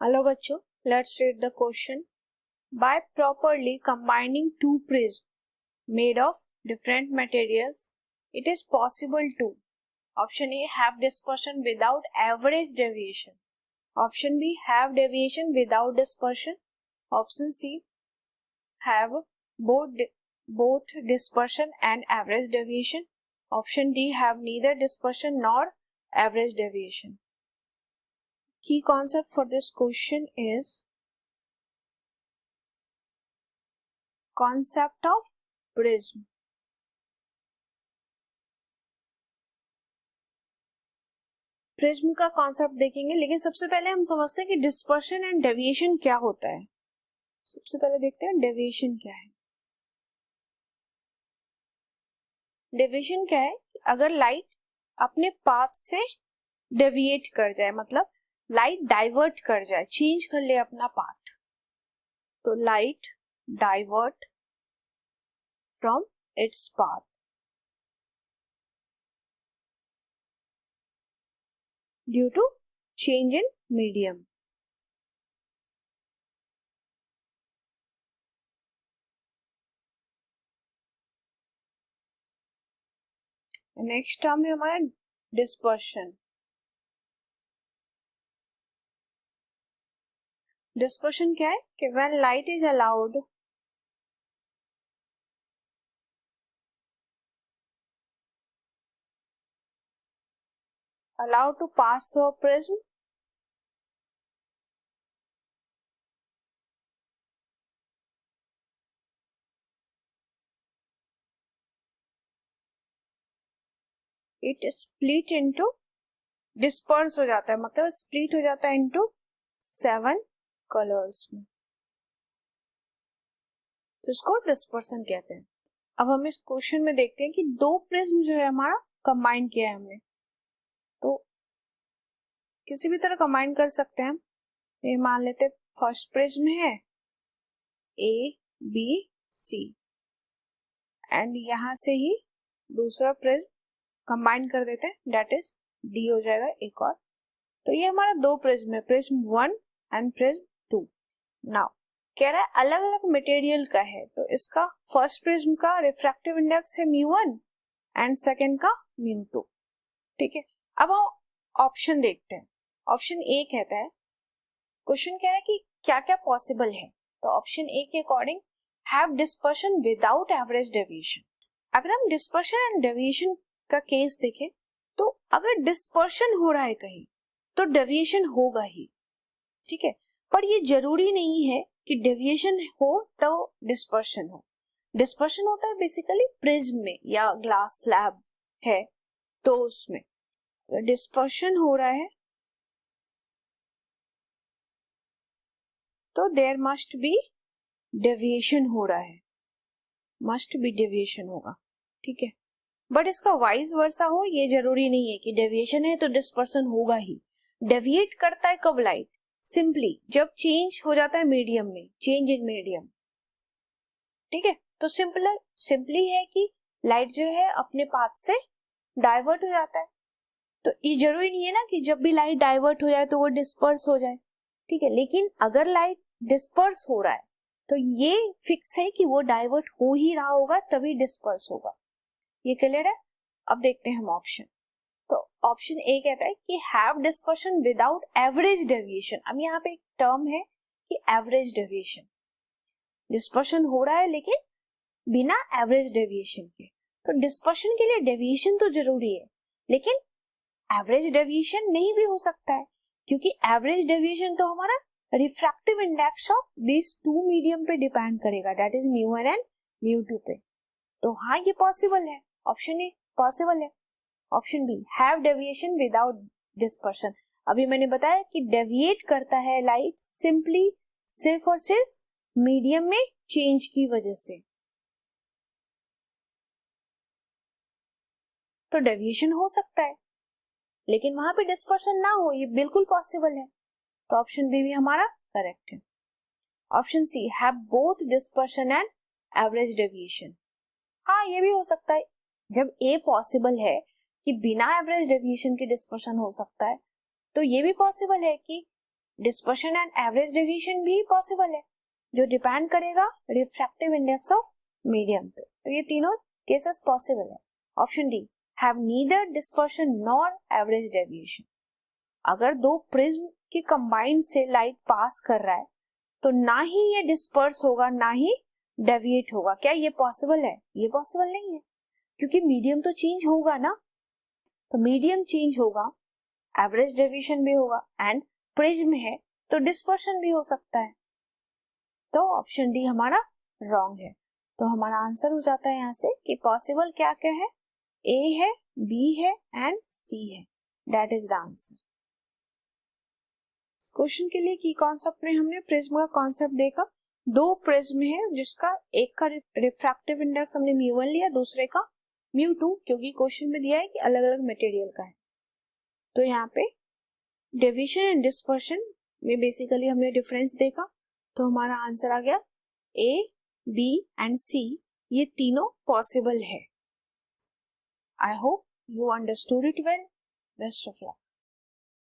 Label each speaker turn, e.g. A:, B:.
A: Hello बच्चों, let's read the question. By properly combining two prisms made of different materials, it is possible to option A have dispersion without average deviation, option B have deviation without dispersion, option C have both dispersion and average deviation, option D have neither dispersion nor average deviation. Key concept for this question is concept of prism. Prism का concept देखेंगे, लेकिन सबसे पहले हम समझते हैं कि dispersion and deviation क्या होता है. सबसे पहले देखते हैं डेविएशन क्या है. डेविएशन क्या है? अगर लाइट अपने पाथ से डेविएट कर जाए, मतलब लाइट डाइवर्ट कर जाए, चेंज कर ले अपना पाथ, तो light divert from its path due to change in medium. Next term है हमारा डिस्पर्शन. डिस्पर्शन क्या है कि when light is allowed to pass through a prism, it split into disperse हो जाता है, मतलब split हो जाता है into 7 कलर्स में, तो इसको डिस्पर्सन कहते हैं. अब हम इस क्वेश्चन में देखते हैं कि दो प्रिज्म जो है हमारा कंबाइन किया है हमने, तो किसी भी तरह कंबाइन कर सकते हैं हम. ये मान लेते हैं फर्स्ट प्रिज्म है ए बी सी, एंड यहां से ही दूसरा प्रिज्म कंबाइन कर देते हैं, दैट इज डी हो जाएगा एक और. तो ये हमारा दो प्रिज्म है, प्रिज्म 1 एंड प्रिज्म 2. नाउ कह रहा है अलग अलग मटेरियल का है, तो इसका फर्स्ट प्रिज्म का रिफ्रैक्टिव इंडेक्स है μ1 एंड सेकंड का μ2. ठीक है, अब हम ऑप्शन देखते हैं. ऑप्शन ए कहता है, क्वेश्चन कह रहा है कि क्या क्या पॉसिबल है. तो ऑप्शन ए के according have dispersion without average deviation. अगर हम डिस्पर्शन एंड डेविएशन का केस देखें, तो अगर डिस्पर्शन हो रहा है कहीं तो डेविएशन होगा ही. ठीक है, पर ये जरूरी नहीं है कि डेविएशन हो तो डिस्पर्शन हो. डिस्पर्शन होता है बेसिकली प्रिज्म में या ग्लास स्लैब है तो उसमें. डिस्पर्शन हो रहा है तो देयर मस्ट बी डेविएशन हो रहा है, मस्ट बी डेविएशन होगा. ठीक है, बट इसका वाइस वर्सा हो ये जरूरी नहीं है कि डेविएशन है तो डिस्पर्सन होगा ही. डेविएट करता है कब लाइट? सिंपली जब चेंज हो जाता है मीडियम में, चेंज इन मीडियम. ठीक है, तो सिंपली है कि लाइट जो है अपने पाथ से डाइवर्ट हो जाता है. तो ये जरूरी नहीं है ना कि जब भी लाइट डाइवर्ट हो जाए तो वो डिस्पर्स हो जाए. ठीक है, लेकिन अगर लाइट डिस्पर्स हो रहा है तो ये फिक्स है कि वो डाइवर्ट हो ही रहा होगा तभी डिस्पर्स होगा. ये क्लियर है. अब देखते हैं हम ऑप्शन. तो ऑप्शन ए कहता है कि have dispersion without average deviation. अब यहाँ पे एक टर्म है कि एवरेज डेविएशन. डिस्पर्शन हो रहा है लेकिन बिना एवरेज डेविएशन के. तो डिस्पर्शन के लिए डेविएशन तो जरूरी है, लेकिन एवरेज डेविएशन नहीं भी हो सकता है, क्योंकि एवरेज डेविएशन तो हमारा refractive index of this two medium पे डिपेंड करेगा, दैट इज μ1 एंड μ2 पे. तो हाँ ये पॉसिबल है. ऑप्शन ए पॉसिबल है. Option B have deviation without dispersion. अभी मैंने बताया कि डेविएट करता है लाइट सिंपली सिर्फ और सिर्फ मीडियम में चेंज की वजह से, तो डेविएशन हो सकता है लेकिन वहां पे डिस्पर्शन ना हो, ये बिल्कुल पॉसिबल है. तो ऑप्शन बी भी हमारा करेक्ट है. Option C have both dispersion and average deviation. हाँ ये भी हो सकता है. जब ए पॉसिबल है कि बिना एवरेज डेविएशन के डिस्पर्शन हो सकता है, तो ये भी पॉसिबल है कि डिस्पर्शन एंड एवरेज डेविएशन भी पॉसिबल है, जो डिपेंड करेगा रिफ्रैक्टिव इंडेक्स ऑफ मीडियम पे। तो ये तीनों केसेस पॉसिबल है। Option D, have neither dispersion nor average deviation. अगर दो प्रिज्म की कंबाइन से लाइट पास कर रहा है तो ना ही ये डिस्पर्स होगा ना ही डेविएट होगा। क्या ये पॉसिबल है? ये पॉसिबल नहीं है, क्योंकि मीडियम तो चेंज होगा ना। तो मीडियम चेंज होगा, एवरेज डेविएशन भी होगा, एंड प्रिज्म है तो डिस्पर्शन भी हो सकता है। तो ऑप्शन डी हमारा रॉन्ग है। तो हमारा आंसर हो जाता है यहाँ से कि पॉसिबल क्या क्या है, ए है, बी है एंड सी है। That is the answer. इस क्वेश्चन के लिए की कॉन्सेप्ट में हमने प्रिज्म का कॉन्सेप्ट देखा। दो प्रिज्म है जिसका एक का रिफ्रैक्टिव इंडेक्स हमने μ1 लिया, दूसरे का μ2, क्योंकि क्वेश्चन में दिया है कि अलग अलग मटेरियल का है। तो यहाँ पे डेविएशन एंड डिस्पर्शन में बेसिकली हमने डिफरेंस देखा। तो हमारा आंसर आ गया ए, बी एंड सी, ये तीनों पॉसिबल है। I hope you understood it well. Best of luck.